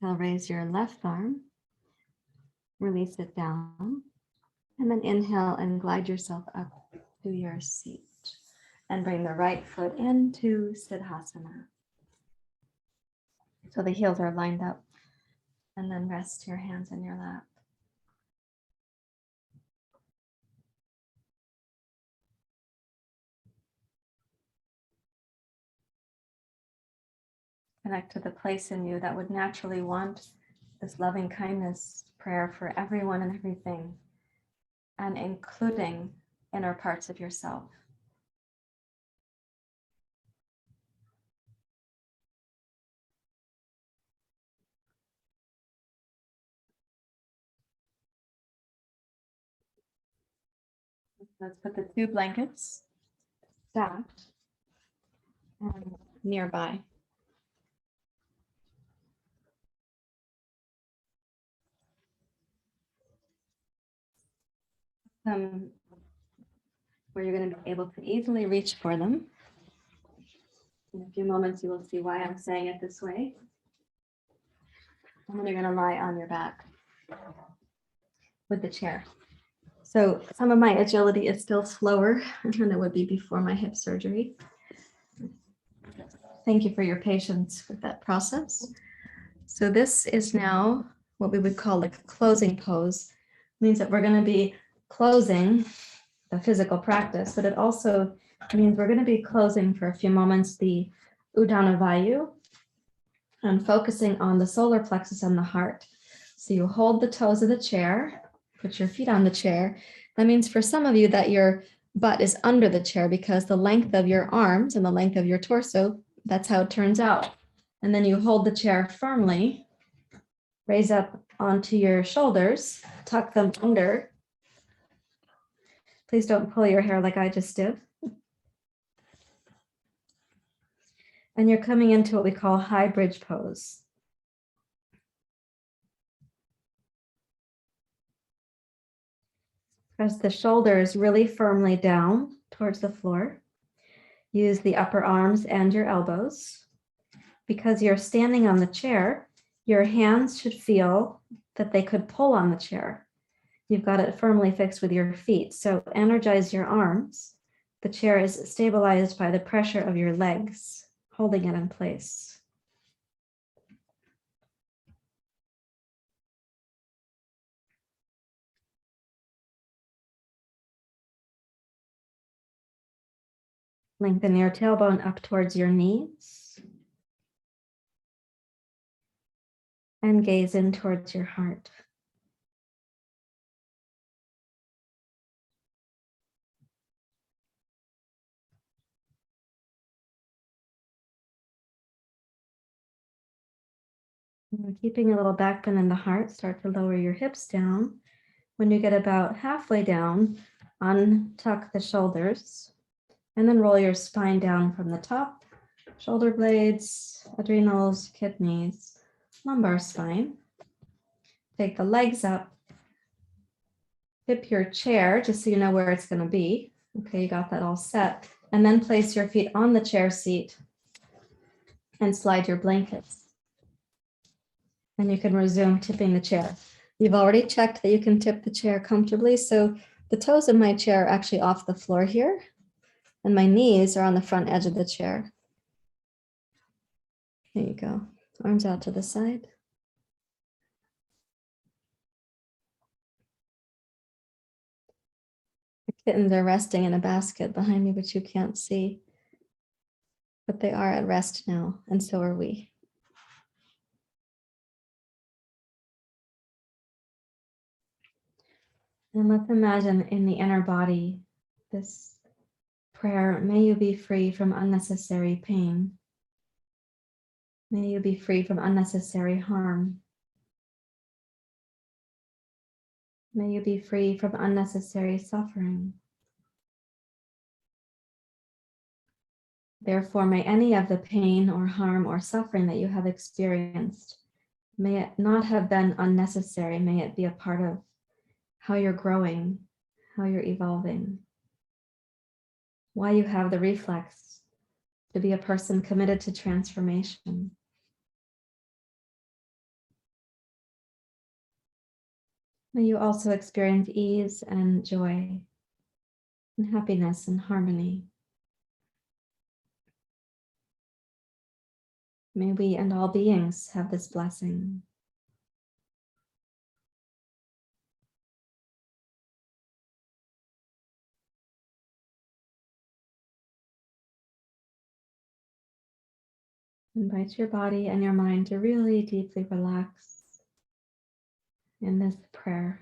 S2: So raise your left arm, release it down. And then inhale and glide yourself up to your seat. And bring the right foot into sirsasana. So the heels are lined up. And then rest your hands in your lap. Connect to the place in you that would naturally want this loving kindness prayer for everyone and everything, and including inner parts of yourself. Let's put the two blankets stacked and nearby. Where you're going to be able to easily reach for them. In a few moments, you will see why I'm saying it this way. And then you're going to lie on your back with the chair. So some of my agility is still slower than it would be before my hip surgery. Thank you for your patience with that process. So this is now what we would call like a closing pose. It means that we're going to be closing the physical practice, but it also means we're going to be closing for a few moments the Udana Vayu and focusing on the solar plexus and the heart. So you hold the toes of the chair, put your feet on the chair. That means for some of you that your butt is under the chair because the length of your arms and the length of your torso, that's how it turns out. And then you hold the chair firmly, raise up onto your shoulders, tuck them under. Please don't pull your hair like I just did. And you're coming into what we call high bridge pose. Press the shoulders really firmly down towards the floor. Use the upper arms and your elbows. Because you're standing on the chair, your hands should feel that they could pull on the chair. You've got it firmly fixed with your feet. So energize your arms. The chair is stabilized by the pressure of your legs, holding it in place. Lengthen your tailbone up towards your knees. And gaze in towards your heart. And keeping a little back bend in the heart, start to lower your hips down. When you get about halfway down, untuck the shoulders and then roll your spine down from the top, shoulder blades, adrenals, kidneys, lumbar spine. Take the legs up, tip your chair just so you know where it's going to be. Okay, you got that all set. And then place your feet on the chair seat and slide your blankets. And you can resume tipping the chair. You've already checked that you can tip the chair comfortably. So the toes of my chair are actually off the floor here, and my knees are on the front edge of the chair. There you go. Arms out to the side. The kittens are resting in a basket behind me, which you can't see. But they are at rest now, and so are we. And let's imagine in the inner body this prayer, may you be free from unnecessary pain. May you be free from unnecessary harm. May you be free from unnecessary suffering. Therefore, may any of the pain or harm or suffering that you have experienced, may it not have been unnecessary. May it be a part of how you're growing, how you're evolving, why you have the reflex to be a person committed to transformation. May you also experience ease and joy and happiness and harmony. May we and all beings have this blessing. Invite your body and your mind to really deeply relax in this prayer.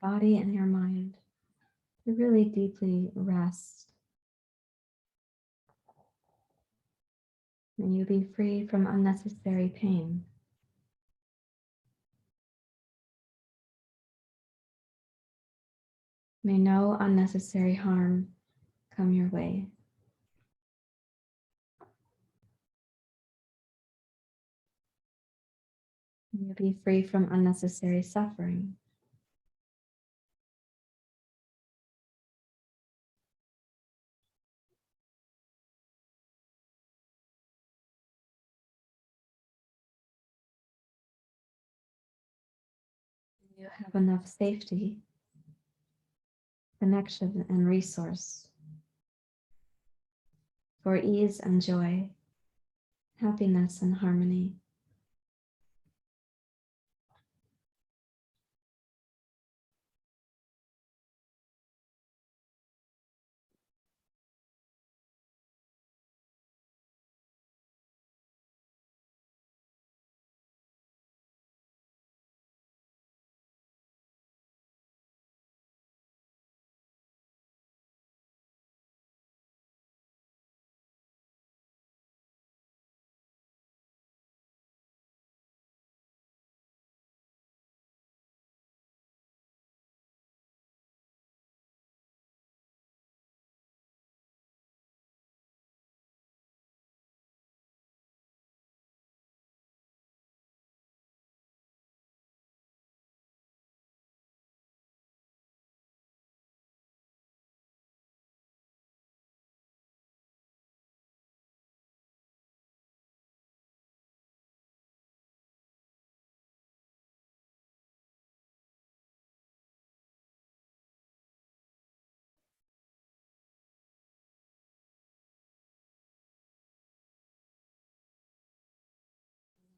S2: Your body and your mind to really deeply rest. May you be free from unnecessary pain. May no unnecessary harm come your way. May you be free from unnecessary suffering. May you have enough safety, connection, and resource for ease and joy, happiness and harmony.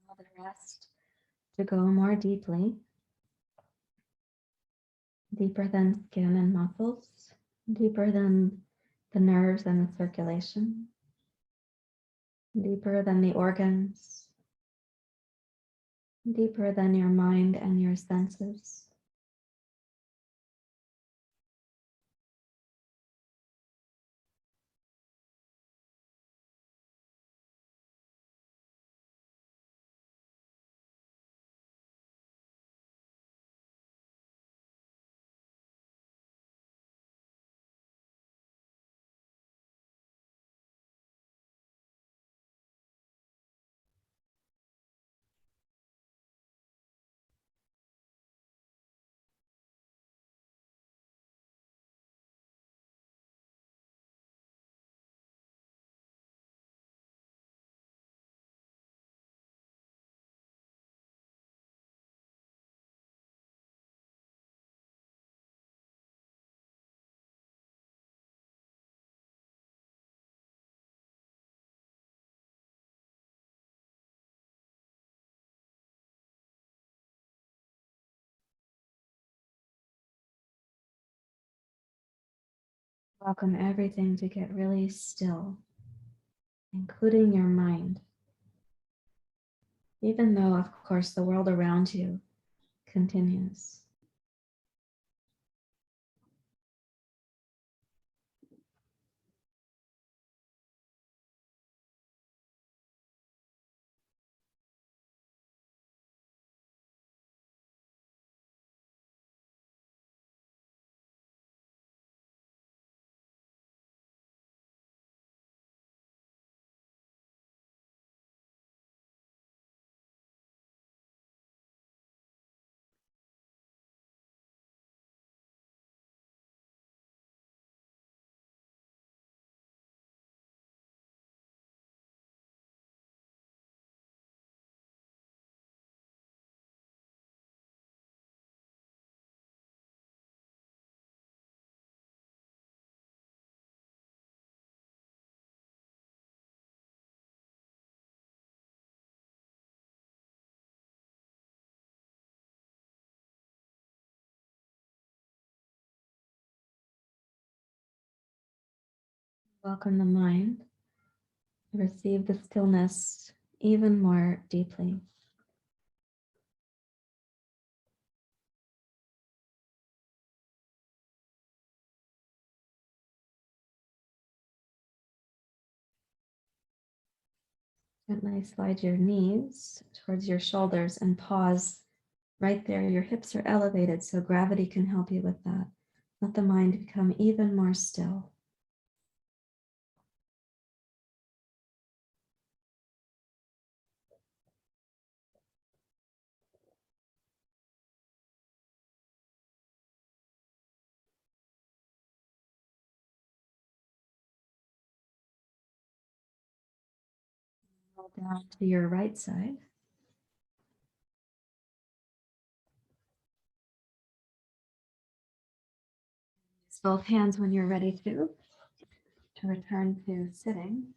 S2: Allow the rest to go more deeply, deeper than skin and muscles, deeper than the nerves and the circulation, deeper than the organs, deeper than your mind and your senses. Welcome everything to get really still, including your mind. Even though, of course, the world around you continues. Welcome the mind to receive the stillness even more deeply. Gently slide your knees towards your shoulders and pause right there. Your hips are elevated, so gravity can help you with that. Let the mind become even more still. Roll down to your right side. Use both hands when you're ready to return to sitting.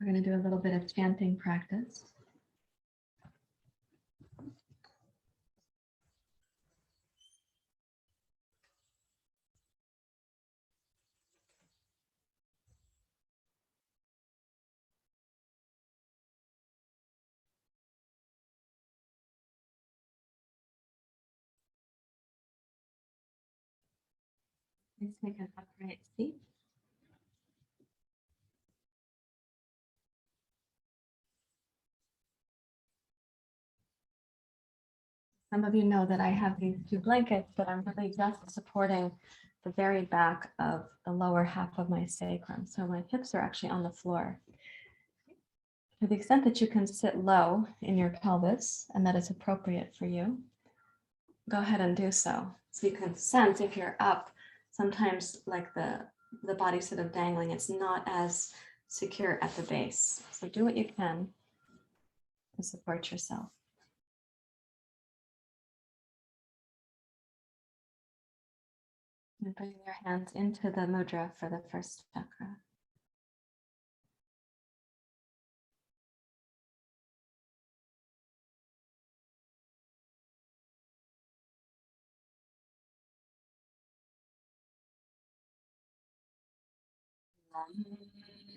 S2: We're going to do a little bit of chanting practice. Please take an upright seat. Some of you know that I have these two blankets, but I'm really just supporting the very back of the lower half of my sacrum. So my hips are actually on the floor. To the extent that you can sit low in your pelvis and that is appropriate for you, go ahead and do so. So you can sense if you're up, sometimes like the body sort of dangling, it's not as secure at the base. So do what you can to support yourself. And bring your hands into the mudra for the first chakra.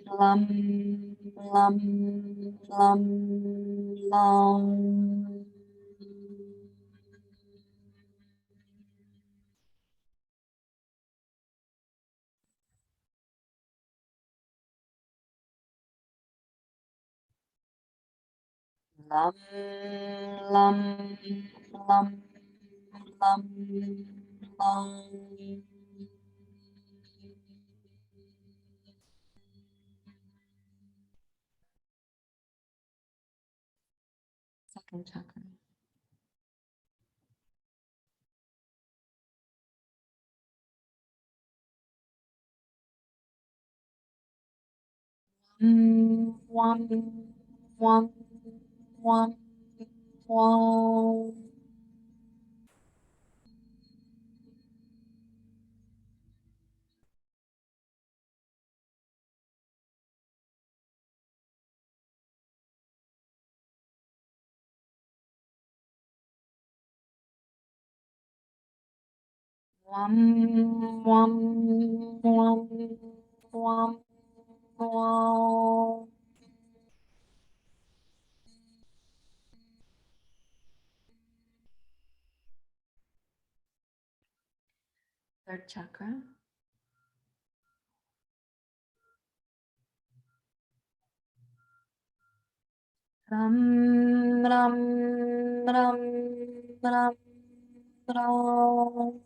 S2: Lam, lam, lam, lam. Lam, lam, lam, lam, lam. Second chakra. One, one, one, one. Wam, wam, wam, wam, wam. Third chakra. Ram, ram, ram, ram, ram.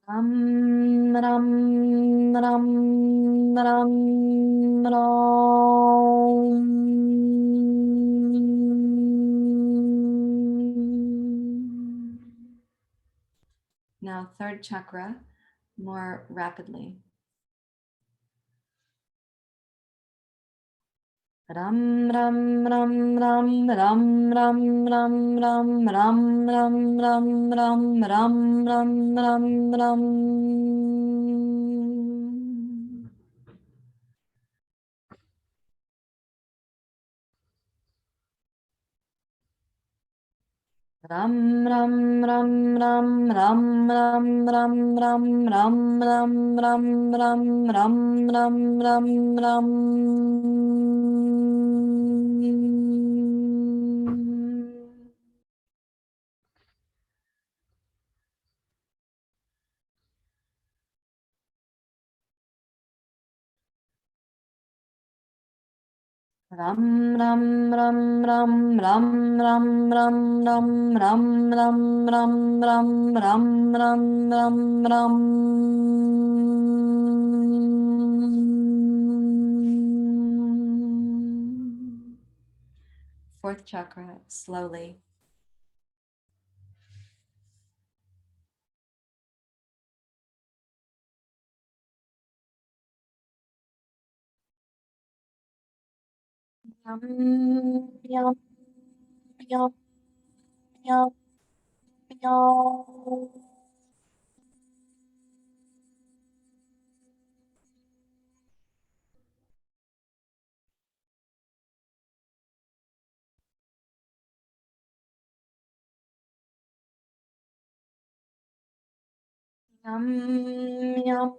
S2: Ram, ram, ram, ram, ram. Now, third chakra, more rapidly. Ram, ram, ram, ram, ram, ram, ram, ram, ram, ram, ram, ram, ram, ram, ram, ram. Ram, ram, ram, ram, ram, ram, ram, ram, ram, ram, ram, ram, ram, ram, ram, ram. Ram, ram, ram, ram, ram, ram, ram, ram, ram, ram, ram, ram, ram, ram, ram, ram. Fourth chakra, slowly. Yum, yum, yum, yum, yum. Yum, yum,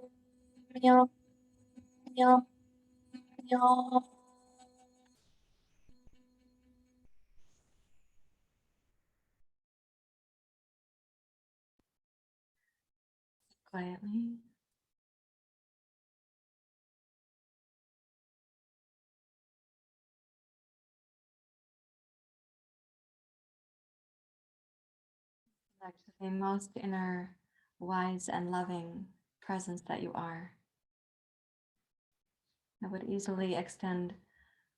S2: yum, yum, yum. Quietly. Connect with the most inner, wise, and loving presence that you are. That would easily extend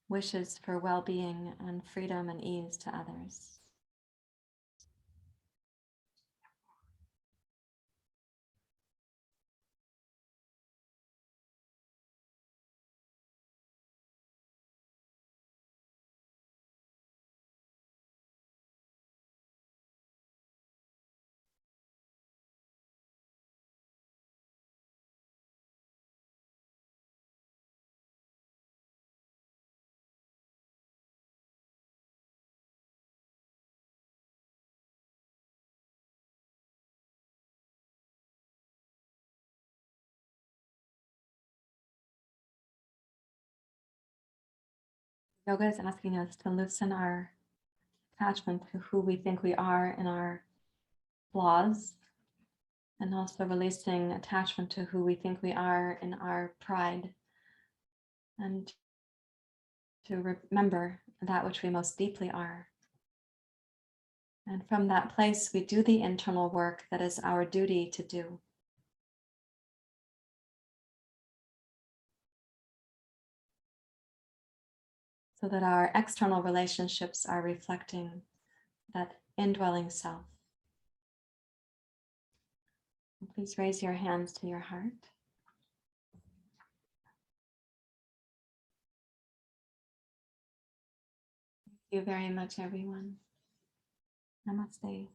S2: wishes for well-being and freedom and ease to others. Yoga is asking us to loosen our attachment to who we think we are in our flaws, and also releasing attachment to who we think we are in our pride, and to remember that which we most deeply are. And from that place, we do the internal work that is our duty to do. So that our external relationships are reflecting that indwelling self. Please raise your hands to your heart. Thank you very much, everyone. Namaste.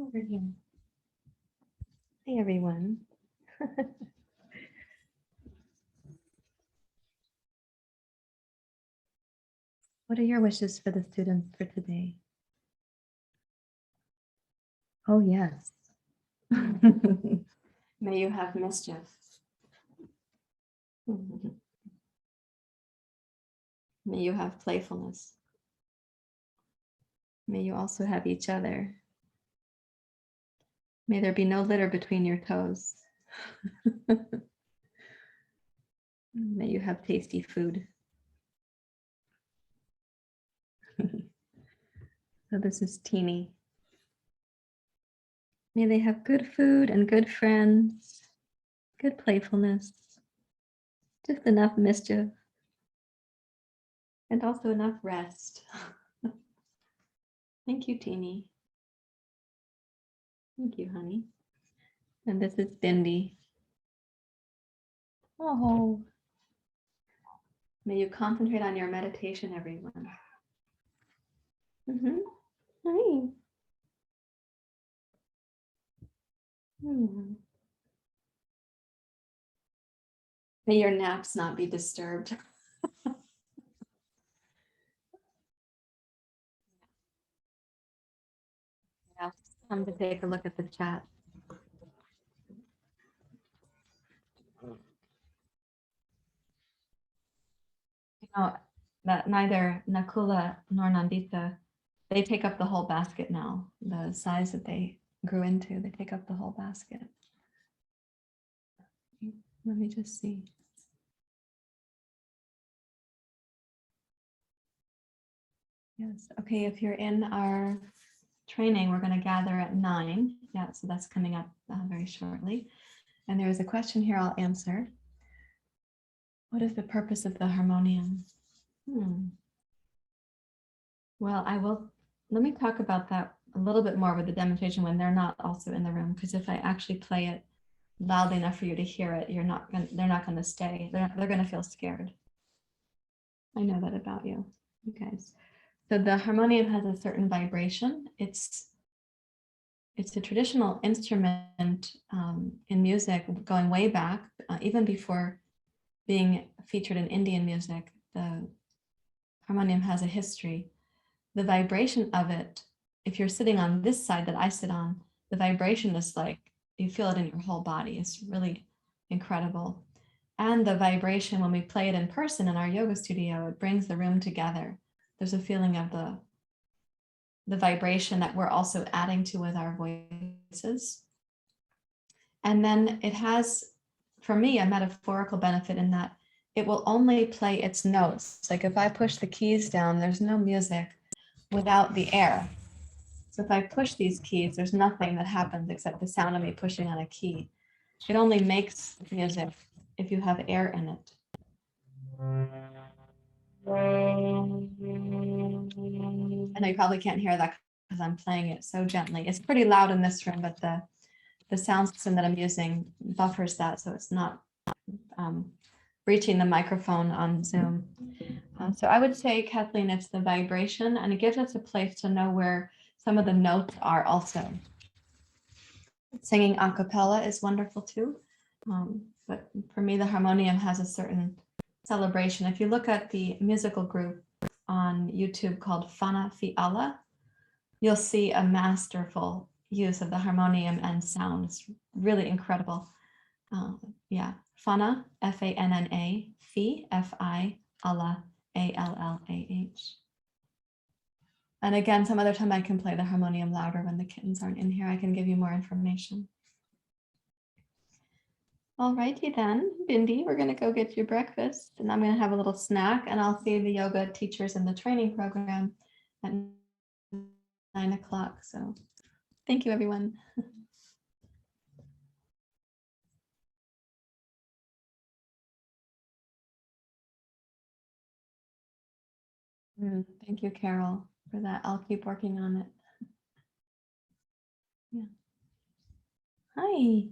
S1: Over here. Hey, everyone. What are your wishes for the students for today? Oh, yes.
S2: May you have mischief. May you have playfulness. May you also have each other. May there be no litter between your toes. May you have tasty food. So this is Teeny. May they have good food and good friends, good playfulness, just enough mischief, and also enough rest. Thank you, Teeny. Thank you, honey. And this is Bindi. Oh, may you concentrate on your meditation, everyone. Hi. May your naps not be disturbed. Yeah, time to take a look at the chat. You know, that neither Nakula nor Nandita, they take up the whole basket now. The size that they grew into, they take up the whole basket. Let me just see. Yes, okay, if you're in our training, we're going to gather at 9. Yeah, so that's coming up very shortly. And there is a question here I'll answer. What is the purpose of the harmonium? Well, let me talk about that a little bit more with the demonstration when they're not also in the room, because if I actually play it loudly enough for you to hear it, they're not going to stay. They're going to feel scared. I know that about you guys. So the harmonium has a certain vibration. It's a traditional instrument in music going way back, even before being featured in Indian music. The harmonium has a history. The vibration of it, if you're sitting on this side that I sit on, the vibration is like, you feel it in your whole body. It's really incredible. And the vibration, when we play it in person in our yoga studio, it brings the room together. There's a feeling of the vibration that we're also adding to with our voices. And then it has, for me, a metaphorical benefit in that it will only play its notes. Like if I push the keys down, there's no music without the air. So if I push these keys, there's nothing that happens except the sound of me pushing on a key. It only makes music if you have air in it. I know you probably can't hear that because I'm playing it so gently. It's pretty loud in this room, but the sound system that I'm using buffers that, so it's not reaching the microphone on Zoom. So I would say, Kathleen, it's the vibration, and it gives us a place to know where some of the notes are also. Singing a cappella is wonderful too. But for me, the harmonium has a certain celebration. If you look at the musical group on YouTube called Fana Fi Allah, you'll see a masterful use of the harmonium and sound. It's really incredible. Yeah, Fana, F-A-N-N-A, Fi, F-I, Allah, A-L-L-A-H. And again, some other time I can play the harmonium louder when the kittens aren't in here. I can give you more information. All righty then, Bindi, we're going to go get your breakfast, and I'm going to have a little snack, and I'll see the yoga teachers in the training program at 9 o'clock. So thank you, everyone. Thank you, Carol, for that. I'll keep working on it. Yeah. Hi.